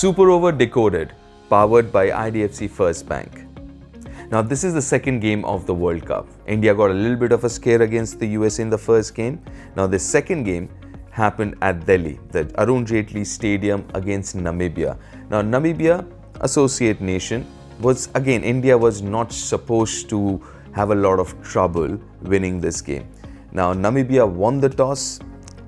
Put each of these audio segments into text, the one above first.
Super Over Decoded, powered by IDFC FIRST Bank. Now, this is the second game of the World Cup. India got a little bit of a scare against the US in the first game. Now, the second game happened at Delhi, the Arun Jaitley Stadium against Namibia. Now, Namibia, associate nation, India was not supposed to have a lot of trouble winning this game. Now, Namibia won the toss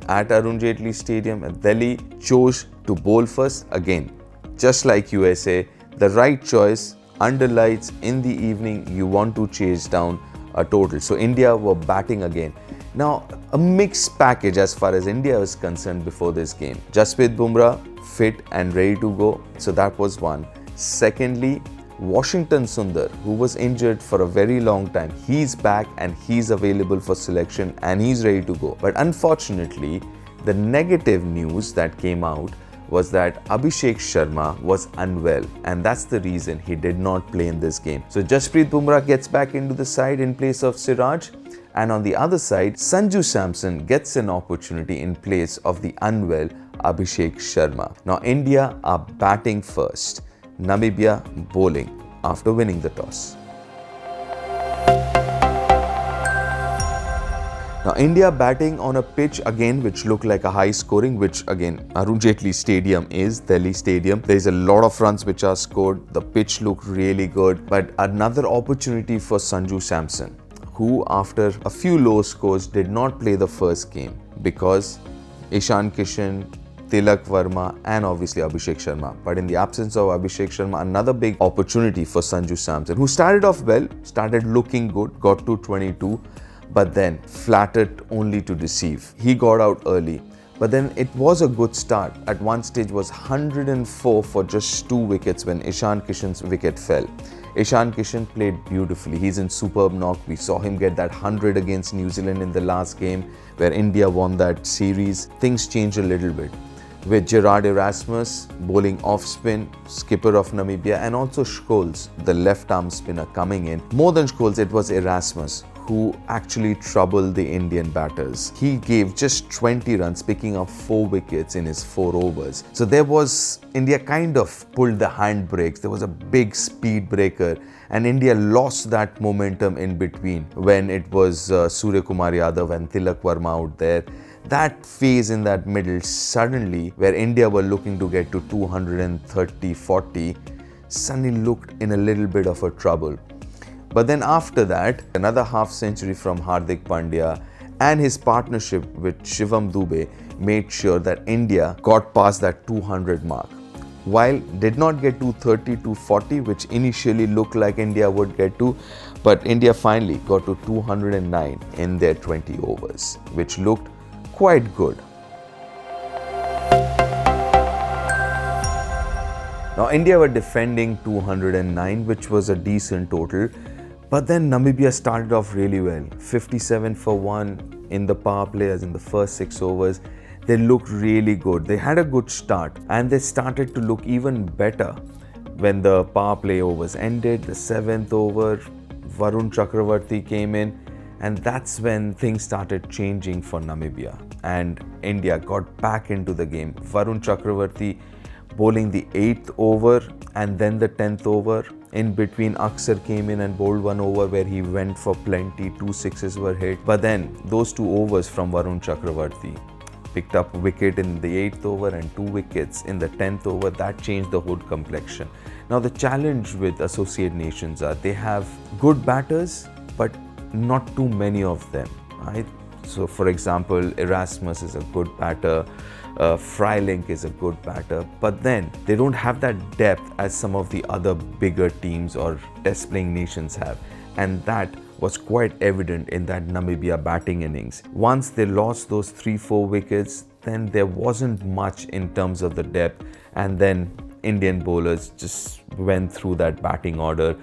at Arun Jaitley Stadium at Delhi, chose to bowl first. Again, just like USA, the right choice. Under lights in the evening, you want to chase down a total. So India were batting again. Now, a mixed package as far as India was concerned before this game. Jasprit Bumrah fit and ready to go. So that was one. Secondly, Washington Sundar, who was injured for a very long time, he's back and he's available for selection and he's ready to go. But unfortunately, the negative news that came out was that Abhishek Sharma was unwell, and that's the reason he did not play in this game. So Jasprit Bumrah gets back into the side in place of Siraj, and on the other side, Sanju Samson gets an opportunity in place of the unwell Abhishek Sharma. Now India are batting first, Namibia bowling after winning the toss. Now, India batting on a pitch again which looked like a high scoring, which again Arun Jaitley Stadium is, Delhi Stadium. There is a lot of runs which are scored. The pitch looked really good. But another opportunity for Sanju Samson, who after a few low scores did not play the first game because Ishan Kishan, Tilak Verma and obviously Abhishek Sharma. But in the absence of Abhishek Sharma, another big opportunity for Sanju Samson, who started off well, started looking good, got to 22. But then flattered only to deceive. He got out early, but then it was a good start. At one stage was 104 for just 2 wickets when Ishan Kishan's wicket fell. Ishan Kishan played beautifully. He's in superb knock. We saw him get that 100 against New Zealand in the last game where India won that series. Things changed a little bit with Gerard Erasmus bowling off spin, skipper of Namibia, and also Scholes, the left arm spinner, coming in. More than Scholes, it was Erasmus who actually troubled the Indian batters. He gave just 20 runs, picking up 4 wickets in his 4 overs. So India kind of pulled the handbrakes. There was a big speed breaker and India lost that momentum in between when it was Surya Kumar Yadav and Tilak Verma out there. That phase in that middle, suddenly, where India were looking to get to 230-40, suddenly looked in a little bit of a trouble. But then after that, another half century from Hardik Pandya and his partnership with Shivam Dube made sure that India got past that 200 mark. While did not get to 30-40, which initially looked like India would get to, but India finally got to 209 in their 20 overs, which looked quite good. Now, India were defending 209, which was a decent total. But then Namibia started off really well. 57 for 1 in the power play, as in the first 6 overs. They looked really good. They had a good start and they started to look even better when the power play overs ended. The 7th over, Varun Chakravarti came in, and that's when things started changing for Namibia. And India got back into the game. Varun Chakravarti bowling the 8th over and then the 10th over. In between, Aksar came in and bowled 1 over where he went for plenty, 2 6s were hit. But then those 2 overs from Varun Chakravarti picked up a wicket in the 8th over and 2 wickets in the 10th over. That changed the whole complexion. Now the challenge with associate nations are they have good batters, but not too many of them, right? So for example, Erasmus is a good batter, Frylink is a good batter, but then they don't have that depth as some of the other bigger teams or test playing nations have, and that was quite evident in that Namibia batting innings. Once they lost those 3-4 wickets, then there wasn't much in terms of the depth, and then Indian bowlers just went through that batting order,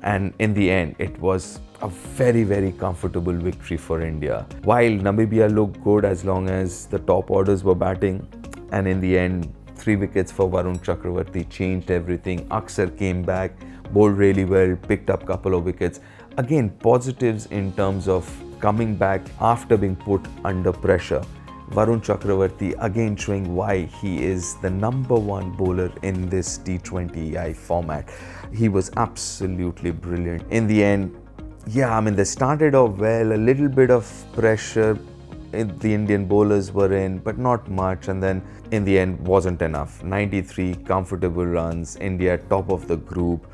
and in the end it was a very, very comfortable victory for India. While Namibia looked good as long as the top orders were batting, and in the end 3 wickets for Varun Chakravarti changed everything. Aksar came back, bowled really well, picked up a couple of wickets. Again, positives in terms of coming back after being put under pressure. Varun Chakravarti again showing why he is the #1 bowler in this T20I format. He was absolutely brilliant. In the end, yeah, I mean, they started off well, a little bit of pressure the Indian bowlers were in, but not much, and then in the end wasn't enough. 93 comfortable runs, India top of the group,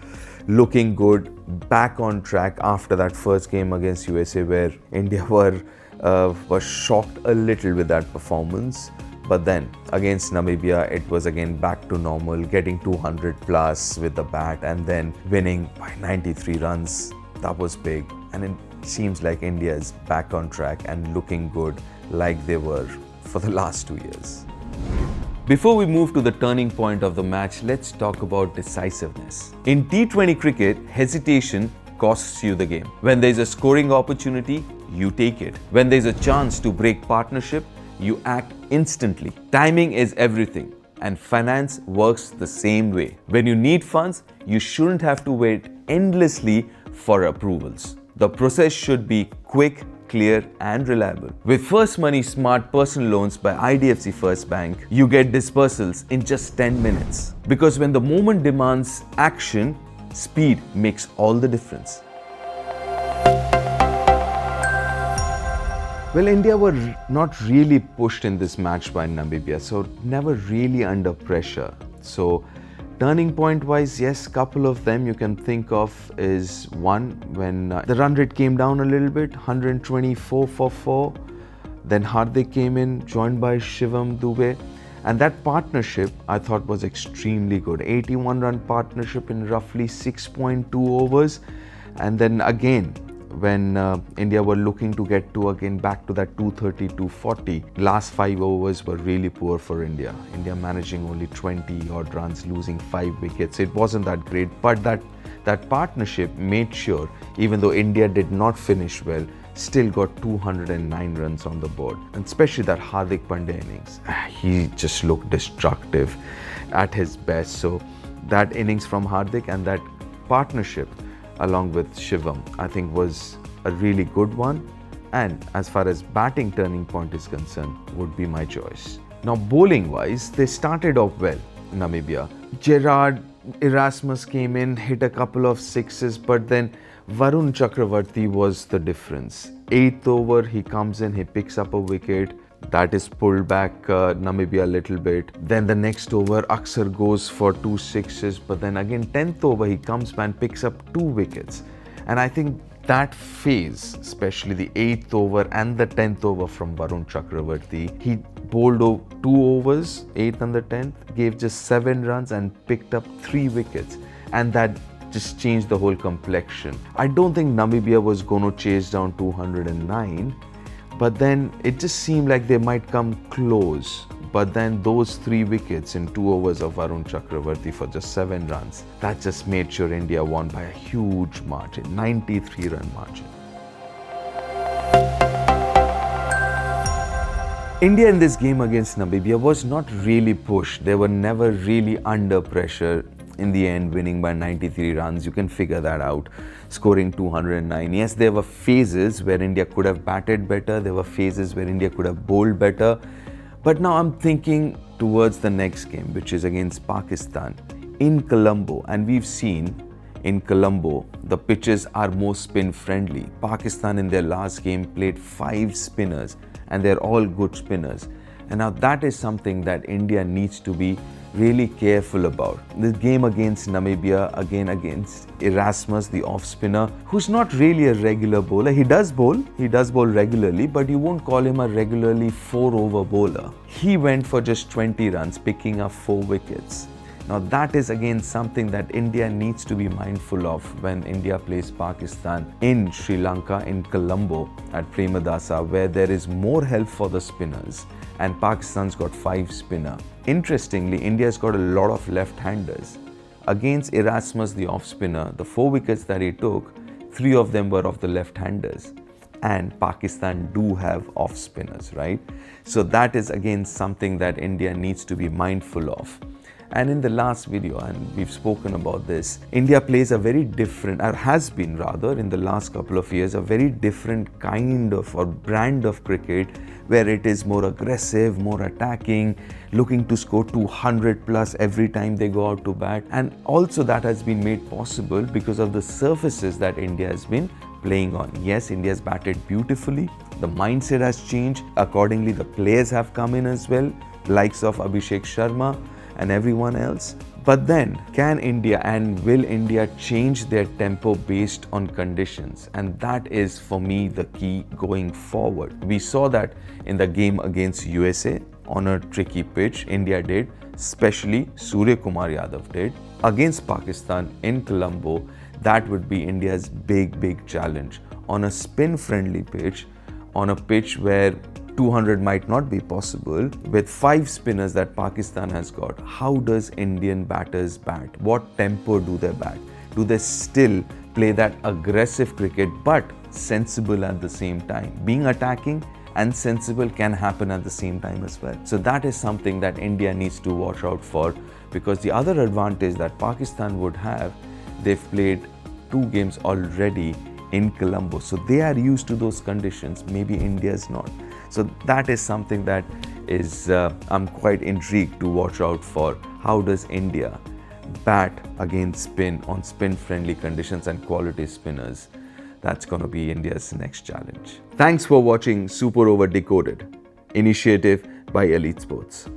looking good, back on track after that first game against USA where India were shocked a little with that performance. But then against Namibia, it was again back to normal, getting 200 plus with the bat and then winning by 93 runs. That was big, and it seems like India is back on track and looking good like they were for the last 2 years. Before we move to the turning point of the match, let's talk about decisiveness. In T20 cricket, hesitation costs you the game. When there's a scoring opportunity, you take it. When there's a chance to break partnership, you act instantly. Timing is everything, and finance works the same way. When you need funds, you shouldn't have to wait endlessly for approvals. The process should be quick, clear and reliable. With First Money Smart Personal Loans by IDFC FIRST Bank, you get dispersals in just 10 minutes. Because when the moment demands action, speed makes all the difference. Well, India were not really pushed in this match by Namibia, so never really under pressure. So turning point wise, yes, couple of them you can think of is one, when the run rate came down a little bit, 124 for 4. Then Hardik came in, joined by Shivam Dube. And that partnership I thought was extremely good. 81 run partnership in roughly 6.2 overs. And then again, when India were looking to get to again back to that 230, 240, last 5 overs were really poor for India. India managing only 20 odd runs, losing 5 wickets. It wasn't that great, but that partnership made sure, even though India did not finish well, still got 209 runs on the board. And especially that Hardik Pandya innings, he just looked destructive at his best. So that innings from Hardik and that partnership along with Shivam, I think was a really good one. And as far as batting turning point is concerned, would be my choice. Now bowling wise, they started off well, Namibia. Gerard Erasmus came in, hit a couple of sixes, but then Varun Chakravarti was the difference. 8th over, he comes in, he picks up a wicket. That is pulled back Namibia a little bit. Then the next over, Aksar goes for 2 sixes, but then again 10th over, he comes back and picks up 2 wickets. And I think that phase, especially the 8th over and the 10th over from Varun Chakravarti, he bowled 2 overs, 8th and the 10th, gave just 7 runs and picked up 3 wickets. And that just changed the whole complexion. I don't think Namibia was going to chase down 209. But then it just seemed like they might come close. But then those 3 wickets in 2 overs of Varun Chakravarti for just 7 runs, that just made sure India won by a huge margin, 93-run margin. India in this game against Namibia was not really pushed. They were never really under pressure. In the end, winning by 93 runs, you can figure that out. Scoring 209. Yes, there were phases where India could have batted better. There were phases where India could have bowled better. But now I'm thinking towards the next game, which is against Pakistan in Colombo. And we've seen in Colombo, the pitches are more spin friendly. Pakistan in their last game played 5 spinners and they're all good spinners. And now that is something that India needs to be really careful about. This game against Namibia, again against Erasmus, the off spinner, who's not really a regular bowler. He does bowl regularly, but you won't call him a regularly 4-over bowler. He went for just 20 runs, picking up 4 wickets. Now that is again something that India needs to be mindful of when India plays Pakistan in Sri Lanka, in Colombo at Premadasa, where there is more help for the spinners and Pakistan's got 5 spinner. Interestingly, India's got a lot of left-handers. Against Erasmus, the off-spinner, the 4 wickets that he took, 3 of them were of the left-handers. And Pakistan do have off-spinners, right? So that is again something that India needs to be mindful of. And in the last video, and we've spoken about this, India plays a very different, or has been rather, in the last couple of years, a very different kind of or brand of cricket, where it is more aggressive, more attacking, looking to score 200 plus every time they go out to bat. And also that has been made possible because of the surfaces that India has been playing on. Yes, India has batted beautifully. The mindset has changed. Accordingly, the players have come in as well, likes of Abhishek Sharma and everyone else. But then, can India and will India change their tempo based on conditions? And that is, for me, the key going forward. We saw that in the game against USA on a tricky pitch. India did, especially Surya Kumar Yadav did. Against Pakistan in Colombo, that would be India's big challenge. On a spin-friendly pitch, on a pitch where 200 might not be possible, with 5 spinners that Pakistan has got, how does Indian batters bat? What tempo do they bat? Do they still play that aggressive cricket but sensible at the same time? Being attacking and sensible can happen at the same time as well. So that is something that India needs to watch out for, because the other advantage that Pakistan would have, they've played 2 games already in Colombo. So they are used to those conditions. Maybe India is not. So that is something that is, I'm quite intrigued to watch out for. How does India bat against spin on spin-friendly conditions and quality spinners? That's going to be India's next challenge. Thanks for watching Super Over Decoded, initiative by Elite Sports.